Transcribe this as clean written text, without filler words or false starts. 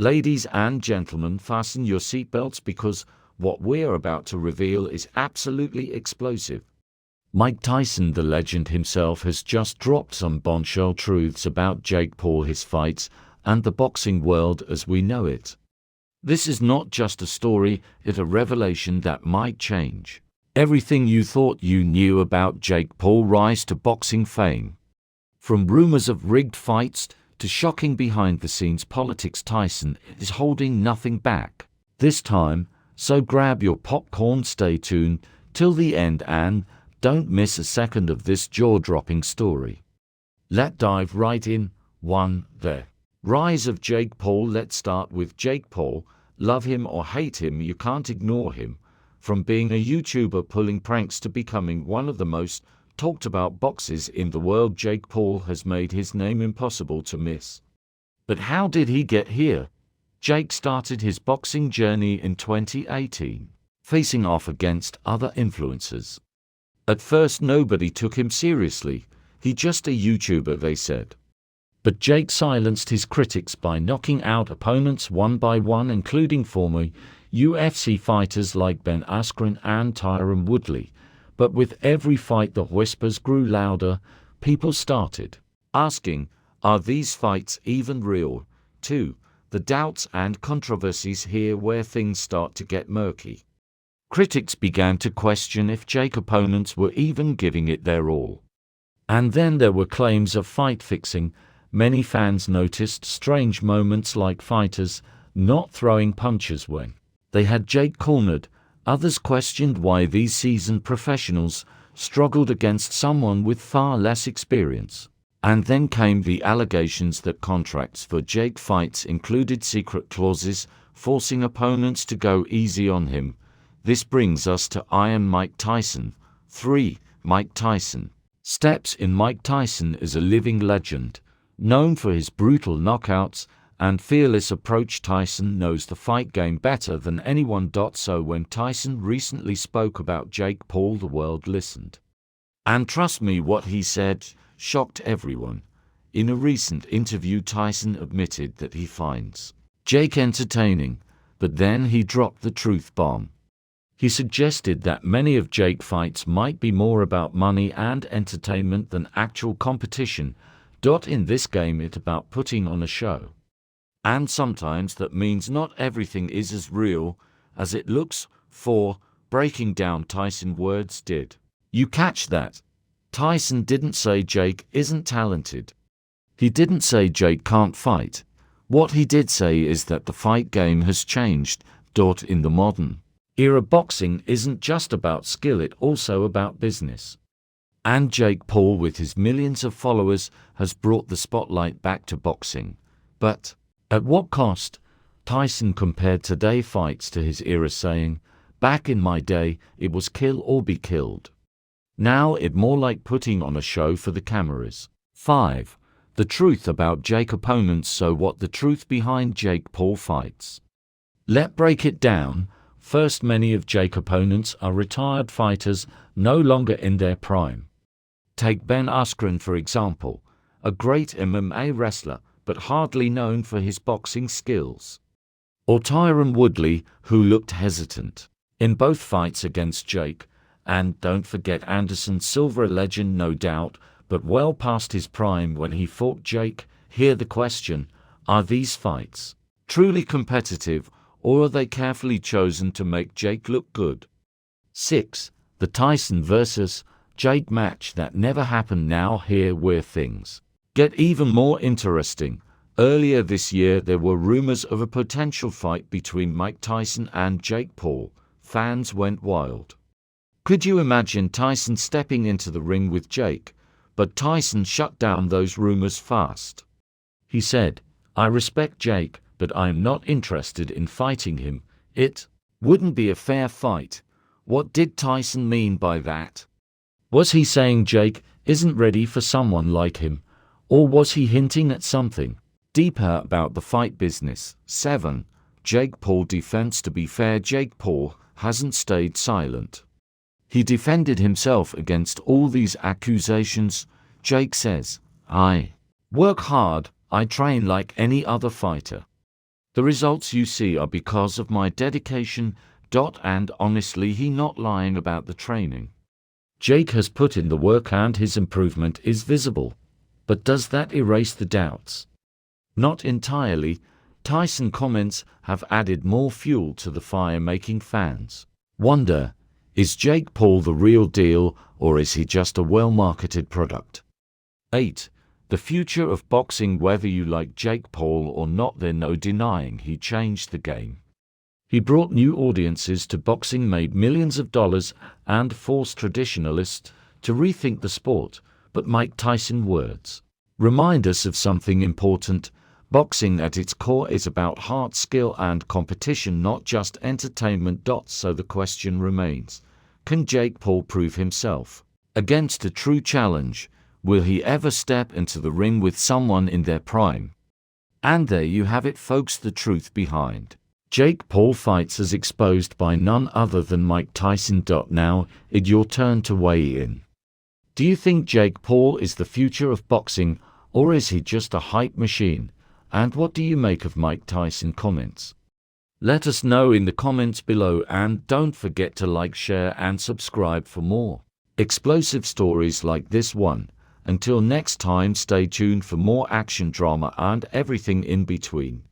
Ladies and gentlemen, fasten your seatbelts because what we're about to reveal is absolutely explosive. Mike Tyson, the legend himself, has just dropped some bombshell truths about Jake Paul, his fights, and the boxing world as we know it. This is not just a story, it's a revelation that might change everything you thought you knew about Jake Paul's rise to boxing fame. From rumors of rigged fights to shocking behind-the-scenes politics, Tyson is holding nothing back this time, so grab your popcorn, stay tuned till the end, and don't miss a second of this jaw-dropping story. Let's dive right in. 1. The rise of Jake Paul. Let's start with Jake Paul. Love him or hate him, you can't ignore him. From being a YouTuber pulling pranks to becoming one of the most talked about boxers in the world, Jake Paul has made his name impossible to miss. But how did he get here? Jake started his boxing journey in 2018, facing off against other influencers. At first nobody took him seriously, he's just a YouTuber, they said. But Jake silenced his critics by knocking out opponents one by one, including former UFC fighters like Ben Askren and Tyron Woodley. But with every fight the whispers grew louder. People started asking, are these fights even real? 2. The doubts and controversies. Here where things start to get murky. Critics began to question if Jake opponents were even giving it their all. And then there were claims of fight fixing. Many fans noticed strange moments like fighters not throwing punches when they had Jake cornered. Others questioned why these seasoned professionals struggled against someone with far less experience. And then came the allegations that contracts for Jake fights included secret clauses, forcing opponents to go easy on him. This brings us to Iron Mike Tyson. 3. Mike Tyson steps in. Mike Tyson is a living legend, known for his brutal knockouts and fearless approach. Tyson knows the fight game better than anyone. So when Tyson recently spoke about Jake Paul, the world listened. And trust me, what he said shocked everyone. In a recent interview, Tyson admitted that he finds Jake entertaining, but then he dropped the truth bomb. He suggested that many of Jake's fights might be more about money and entertainment than actual competition. In this game, it's about putting on a show. And sometimes that means not everything is as real as it looks. 4. Breaking down Tyson's words. Did you catch that? Tyson didn't say Jake isn't talented. He didn't say Jake can't fight. What he did say is that the fight game has changed. In the modern era, boxing isn't just about skill, it's also about business. And Jake Paul, with his millions of followers, has brought the spotlight back to boxing. But at what cost? Tyson compared today's fights to his era, saying, back in my day, it was kill or be killed. Now it's more like putting on a show for the cameras. 5. The truth about Jake opponents. So what the truth behind Jake Paul fights? Let's break it down. First, many of Jake opponents are retired fighters, no longer in their prime. Take Ben Askren, for example, a great MMA wrestler, but hardly known for his boxing skills. Or Tyron Woodley, who looked hesitant in both fights against Jake. And don't forget Anderson Silva, a legend no doubt, but well past his prime when he fought Jake. Here the question, are these fights truly competitive, or are they carefully chosen to make Jake look good? 6. The Tyson vs. Jake match that never happened. Now here where things get even more interesting. Earlier this year there were rumors of a potential fight between Mike Tyson and Jake Paul. Fans went wild. Could you imagine Tyson stepping into the ring with Jake? But Tyson shut down those rumors fast. He said, I respect Jake, but I am not interested in fighting him. It wouldn't be a fair fight. What did Tyson mean by that? Was he saying Jake isn't ready for someone like him? Or was he hinting at something deeper about the fight business? 7. Jake Paul defense. To be fair, Jake Paul hasn't stayed silent. He defended himself against all these accusations. Jake says, I work hard, I train like any other fighter. The results you see are because of my dedication. And honestly, he not lying about the training. Jake has put in the work and his improvement is visible. But does that erase the doubts? Not entirely. Tyson comments have added more fuel to the fire, making fans wonder, is Jake Paul the real deal, or is he just a well-marketed product? 8. The future of boxing. Whether you like Jake Paul or not, there's no denying he changed the game. He brought new audiences to boxing, made millions of dollars, and forced traditionalists to rethink the sport. But Mike Tyson words remind us of something important. Boxing at its core is about heart, skill, and competition, not just entertainment. So the question remains, can Jake Paul prove himself against a true challenge? Will he ever step into the ring with someone in their prime? And there you have it, folks, the truth behind Jake Paul fights as exposed by none other than Mike Tyson. Now, it's your turn to weigh in. Do you think Jake Paul is the future of boxing, or is he just a hype machine? And what do you make of Mike Tyson comments? Let us know in the comments below, and don't forget to like, share, and subscribe for more explosive stories like this one. Until next time, stay tuned for more action, drama, and everything in between.